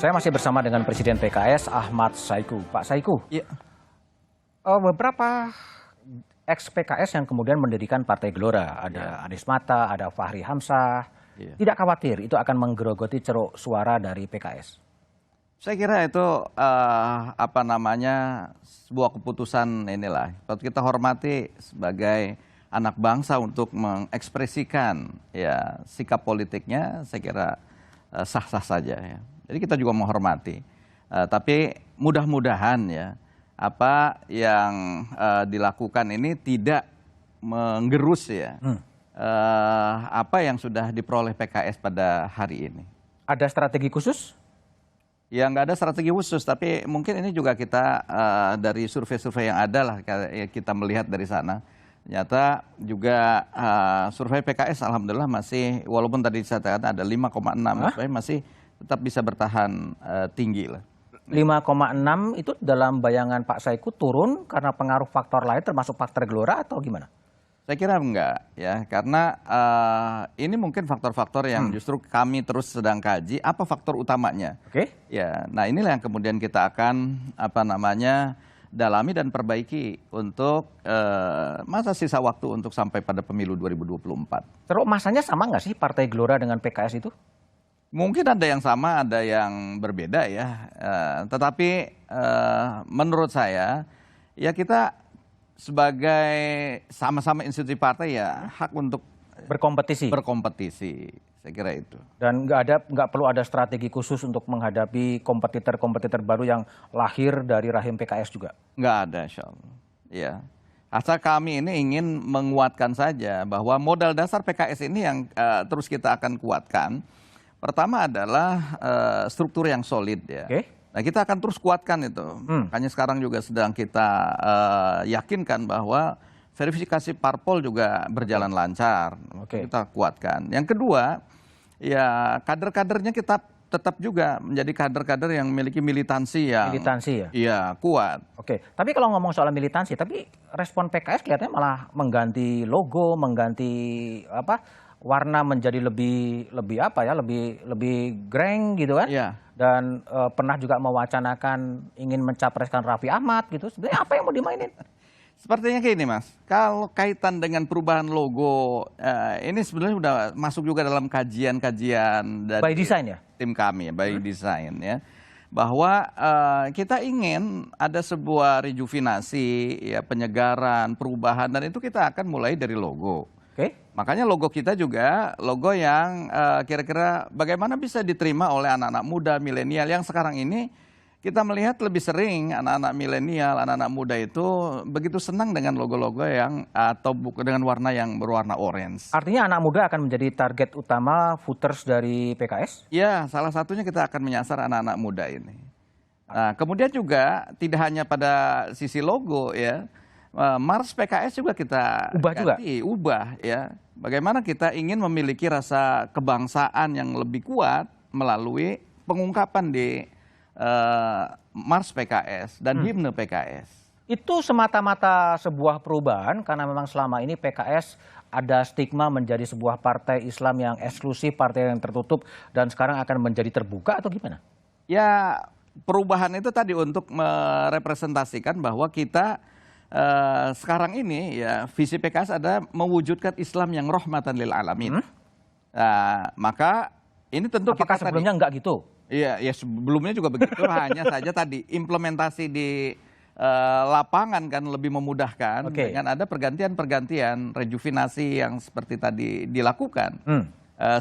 Saya masih bersama dengan Presiden PKS Ahmad Saiku. Pak Saiku, Iya. beberapa ex-PKS yang kemudian mendirikan Partai Gelora, ada Anies Mata, ada Fahri Hamzah, tidak khawatir itu akan menggerogoti ceruk suara dari PKS? Saya kira itu sebuah keputusan inilah. Patut kita hormati sebagai anak bangsa untuk mengekspresikan ya sikap politiknya. Saya kira sah-sah saja ya. Jadi kita juga menghormati. Tapi mudah-mudahan ya apa yang dilakukan ini tidak menggerus ya apa yang sudah diperoleh PKS pada hari ini. Ada strategi khusus? Ya nggak ada strategi khusus, tapi mungkin ini juga kita dari survei-survei yang ada lah kita melihat dari sana. Ternyata juga survei PKS alhamdulillah masih, walaupun tadi saya katakan ada 5,6, masih tetap bisa bertahan tinggi lah. 5,6 itu dalam bayangan Pak Saiku turun karena pengaruh faktor lain termasuk faktor Gelora atau gimana? Saya kira enggak ya, karena ini mungkin faktor-faktor yang justru kami terus sedang kaji apa faktor utamanya. Oke. Ya, nah inilah yang kemudian kita akan dalami dan perbaiki untuk masa sisa waktu untuk sampai pada pemilu 2024. Terus masanya sama nggak sih Partai Gelora dengan PKS itu? Mungkin ada yang sama, ada yang berbeda ya. Tetapi menurut saya ya kita sebagai sama-sama institusi partai ya hak untuk berkompetisi. Saya kira itu. Dan nggak perlu ada strategi khusus untuk menghadapi kompetitor-kompetitor baru yang lahir dari rahim PKS juga? Nggak ada, insya Allah. Ya. Asal kami ini ingin menguatkan saja bahwa modal dasar PKS ini yang terus kita akan kuatkan. Pertama adalah struktur yang solid ya. Nah kita akan terus kuatkan itu. Makanya sekarang juga sedang kita yakinkan bahwa verifikasi parpol juga berjalan lancar. Kita kuatkan. Yang kedua, ya kader-kadernya kita tetap juga menjadi kader-kader yang memiliki militansi yang kuat. Oke, tapi kalau ngomong soal militansi, tapi respon PKS kelihatannya malah mengganti logo, mengganti warna menjadi lebih greng gitu kan? Dan pernah juga mewacanakan ingin mencapreskan Raffi Ahmad gitu. Sebenarnya apa yang mau dimainin? Sepertinya kayak ini Mas, kalau kaitan dengan perubahan logo, ini sebenarnya sudah masuk juga dalam kajian-kajian dari by design ya? Tim kami, by design ya. Bahwa kita ingin ada sebuah rejuvenasi, ya, penyegaran, perubahan, dan itu kita akan mulai dari logo. Makanya logo kita juga logo yang kira-kira bagaimana bisa diterima oleh anak-anak muda, milenial yang sekarang ini kita melihat lebih sering anak-anak milenial, anak-anak muda itu begitu senang dengan logo-logo yang atau dengan warna yang berwarna orange. Artinya anak muda akan menjadi target utama voters dari PKS? Ya, salah satunya kita akan menyasar anak-anak muda ini. Nah, kemudian juga tidak hanya pada sisi logo ya. Mars PKS juga kita ubah ya. Bagaimana kita ingin memiliki rasa kebangsaan yang lebih kuat melalui pengungkapan di Mars PKS dan himne PKS. Itu semata-mata sebuah perubahan karena memang selama ini PKS ada stigma menjadi sebuah partai Islam yang eksklusif, partai yang tertutup, dan sekarang akan menjadi terbuka atau gimana? Ya perubahan itu tadi untuk merepresentasikan bahwa kita sekarang ini ya visi PKS ada mewujudkan Islam yang rahmatan lil alamin. Maka ini tentu apakah kita sebelumnya enggak gitu? Iya, ya sebelumnya juga begitu, hanya saja tadi implementasi di lapangan kan lebih memudahkan dengan ada pergantian-pergantian rejuvenasi yang seperti tadi dilakukan.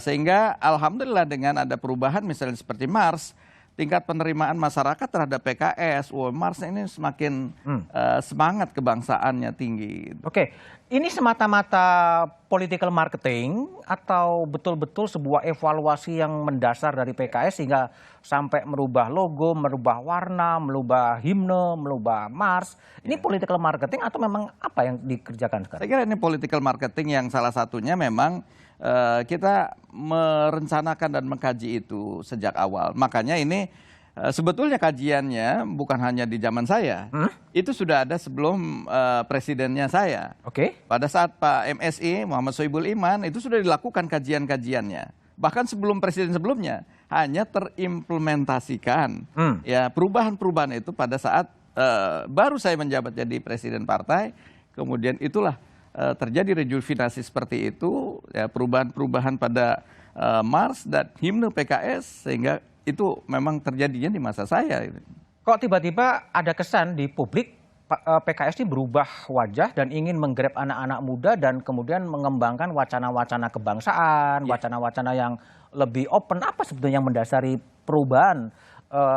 Sehingga alhamdulillah dengan ada perubahan misalnya seperti Mars, tingkat penerimaan masyarakat terhadap PKS, Mars ini semakin semangat kebangsaannya tinggi. Oke, ini semata-mata political marketing atau betul-betul sebuah evaluasi yang mendasar dari PKS sehingga sampai merubah logo, merubah warna, merubah himne, merubah Mars. Ini political marketing atau memang apa yang dikerjakan sekarang? Saya kira ini political marketing yang salah satunya memang kita merencanakan dan mengkaji itu sejak awal. Makanya ini sebetulnya kajiannya bukan hanya di zaman saya. Itu sudah ada sebelum presidennya saya. Pada saat Pak MSI, Muhammad Sohibul Iman, itu sudah dilakukan kajian-kajiannya. Bahkan sebelum presiden sebelumnya. hanya terimplementasikan ya perubahan-perubahan itu pada saat baru saya menjabat jadi presiden partai, kemudian itulah terjadi rejuvenasi seperti itu, ya perubahan-perubahan pada Mars dan himne PKS, sehingga itu memang terjadinya di masa saya. Kok tiba-tiba ada kesan di publik PKS ini berubah wajah dan ingin menggrab anak-anak muda dan kemudian mengembangkan wacana-wacana kebangsaan, wacana-wacana yang lebih open. Apa sebetulnya yang mendasari perubahan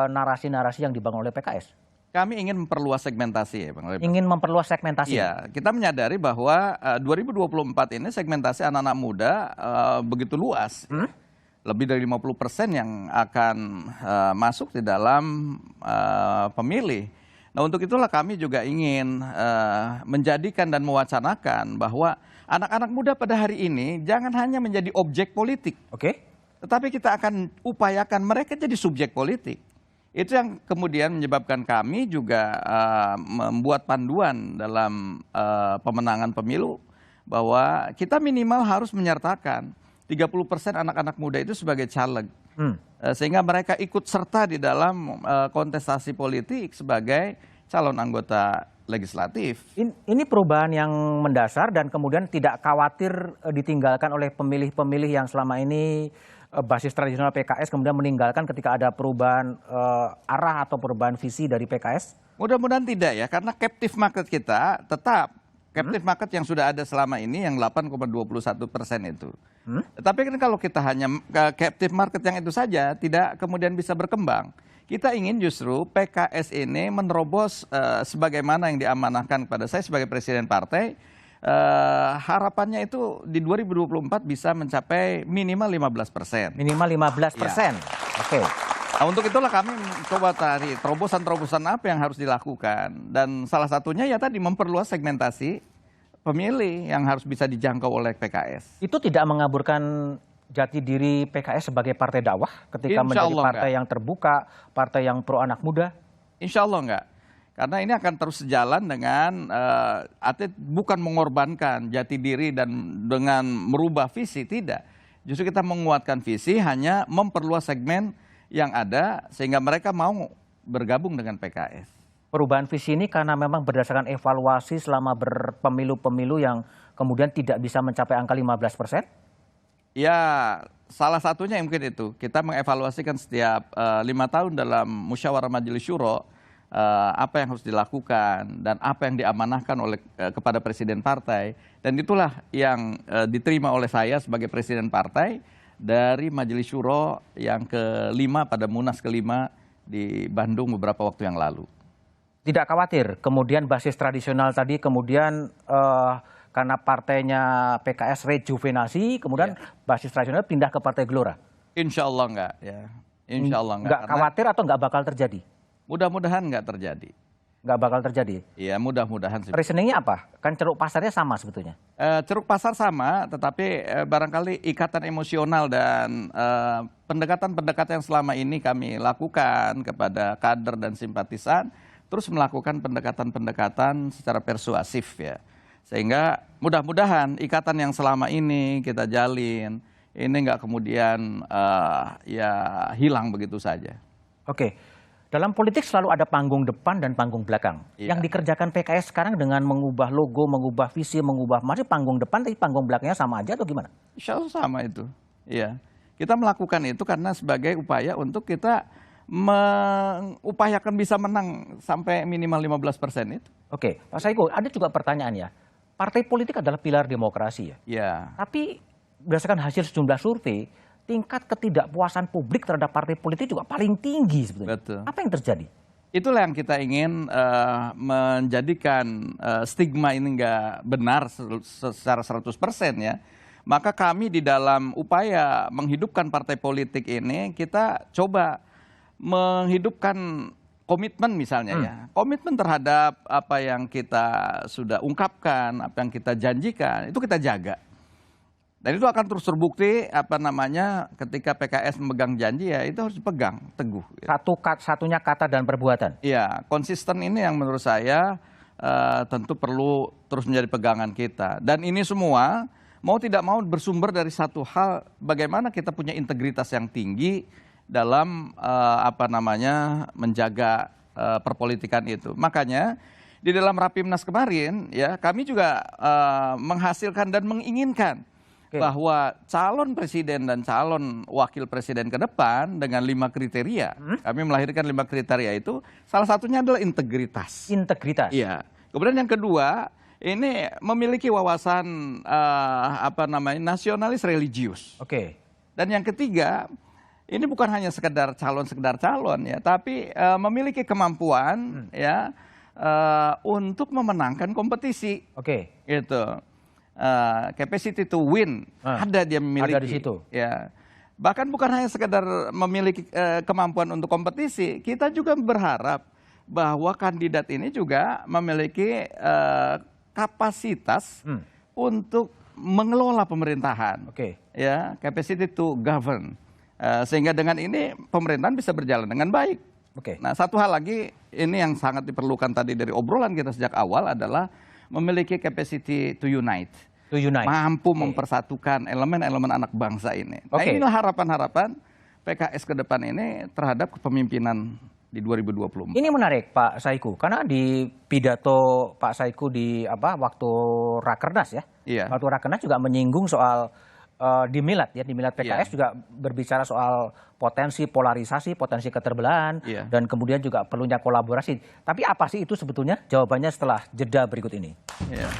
narasi-narasi yang dibangun oleh PKS? Kami ingin memperluas segmentasi ya Bang Lebar. Ingin memperluas segmentasi? Iya, kita menyadari bahwa 2024 ini segmentasi anak-anak muda begitu luas. Lebih dari 50% yang akan masuk di dalam pemilih. Nah, untuk itulah kami juga ingin menjadikan dan mewacanakan bahwa anak-anak muda pada hari ini jangan hanya menjadi objek politik. Oke. Tetapi kita akan upayakan mereka jadi subjek politik. Itu yang kemudian menyebabkan kami juga membuat panduan dalam pemenangan pemilu bahwa kita minimal harus menyertakan 30% anak-anak muda itu sebagai caleg. Sehingga mereka ikut serta di dalam kontestasi politik sebagai calon anggota legislatif. Ini perubahan yang mendasar dan kemudian tidak khawatir ditinggalkan oleh pemilih-pemilih yang selama ini basis tradisional PKS kemudian meninggalkan ketika ada perubahan arah atau perubahan visi dari PKS? Mudah-mudahan tidak ya, karena captive market kita tetap captive market yang sudah ada selama ini yang 8,21% itu. Tapi kan kalau kita hanya captive market yang itu saja tidak kemudian bisa berkembang. Kita ingin justru PKS ini menerobos sebagaimana yang diamanahkan kepada saya sebagai presiden partai. Harapannya itu di 2024 bisa mencapai minimal 15%. Minimal 15%. Ya. Oke. Nah, untuk itulah kami coba cari terobosan-terobosan apa yang harus dilakukan. Dan salah satunya ya tadi memperluas segmentasi pemilih yang harus bisa dijangkau oleh PKS. Itu tidak mengaburkan jati diri PKS sebagai partai dakwah ketika menjadi partai yang terbuka, partai yang pro anak muda? Insya Allah enggak. Karena ini akan terus sejalan dengan bukan mengorbankan jati diri dan dengan merubah visi, tidak. Justru kita menguatkan visi, hanya memperluas segmen yang ada sehingga mereka mau bergabung dengan PKS. Perubahan visi ini karena memang berdasarkan evaluasi selama berpemilu-pemilu yang kemudian tidak bisa mencapai angka 15%? Ya, salah satunya yang mungkin itu. Kita mengevaluasikan setiap 5 tahun dalam musyawarah majelis syuro apa yang harus dilakukan dan apa yang diamanahkan oleh kepada presiden partai. Dan itulah yang diterima oleh saya sebagai presiden partai dari majelis syuro yang kelima pada Munas kelima di Bandung beberapa waktu yang lalu. Tidak khawatir kemudian basis tradisional tadi kemudian karena partainya PKS rejuvenasi kemudian basis tradisional pindah ke Partai Gelora? Insya Allah enggak ya. Insya Allah enggak. Enggak khawatir atau enggak bakal terjadi? Mudah-mudahan enggak terjadi. Enggak bakal terjadi? Iya, mudah-mudahan sih. Reasoningnya apa? Kan ceruk pasarnya sama sebetulnya. Ceruk pasar sama, tetapi barangkali ikatan emosional dan pendekatan-pendekatan yang selama ini kami lakukan kepada kader dan simpatisan, terus melakukan pendekatan-pendekatan secara persuasif ya. Sehingga mudah-mudahan ikatan yang selama ini kita jalin, ini nggak kemudian ya hilang begitu saja. Oke, dalam politik selalu ada panggung depan dan panggung belakang. Yang dikerjakan PKS sekarang dengan mengubah logo, mengubah visi, mengubah masih panggung depan, tapi panggung belakangnya sama aja atau gimana? Insya Allah sama itu. Iya, kita melakukan itu karena sebagai upaya untuk kita mengupayakan bisa menang sampai minimal 15% itu. Oke, Pak Saiku, ada juga pertanyaan ya. Partai politik adalah pilar demokrasi ya. Iya. Tapi berdasarkan hasil sejumlah survei, tingkat ketidakpuasan publik terhadap partai politik juga paling tinggi sebetulnya. Betul. Apa yang terjadi? Itulah yang kita ingin menjadikan stigma ini nggak benar secara 100% ya. Maka kami di dalam upaya menghidupkan partai politik ini, kita coba menghidupkan komitmen misalnya ya. Komitmen terhadap apa yang kita sudah ungkapkan, apa yang kita janjikan, itu kita jaga. Dan itu akan terus terbukti ketika PKS memegang janji ya itu harus dipegang teguh. Satunya kata dan perbuatan. Iya, konsisten ini yang menurut saya tentu perlu terus menjadi pegangan kita. Dan ini semua mau tidak mau bersumber dari satu hal, bagaimana kita punya integritas yang tinggi dalam menjaga perpolitikan itu. Makanya di dalam Rapimnas kemarin ya kami juga menghasilkan dan menginginkan bahwa calon presiden dan calon wakil presiden ke depan dengan 5 kriteria, kami melahirkan 5 kriteria itu, salah satunya adalah integritas. Integritas. Iya. Kemudian yang kedua, ini memiliki wawasan nasionalis religius. Oke. Dan yang ketiga, ini bukan hanya sekedar calon ya, tapi memiliki kemampuan ya untuk memenangkan kompetisi. Oke. Gitu. Capacity to win ada dia memiliki. Ada di situ. Ya. Bahkan bukan hanya sekedar memiliki kemampuan untuk kompetisi, kita juga berharap bahwa kandidat ini juga memiliki kapasitas untuk mengelola pemerintahan. Oke. Ya, capacity to govern. Sehingga dengan ini pemerintahan bisa berjalan dengan baik. Oke. Nah, satu hal lagi ini yang sangat diperlukan tadi dari obrolan kita sejak awal adalah memiliki capacity to unite. To unite. Mampu mempersatukan elemen-elemen anak bangsa ini. Nah, Oke. inilah harapan-harapan PKS ke depan ini terhadap kepemimpinan di 2024. Ini menarik Pak Saiku, karena di pidato Pak Saiku di waktu Rakernas ya, Iya. waktu Rakernas juga menyinggung soal di Milad ya, di Milad PKS juga berbicara soal potensi polarisasi, potensi keterbelahan, dan kemudian juga perlunya kolaborasi. Tapi apa sih itu sebetulnya? Jawabannya setelah jeda berikut ini. Iya.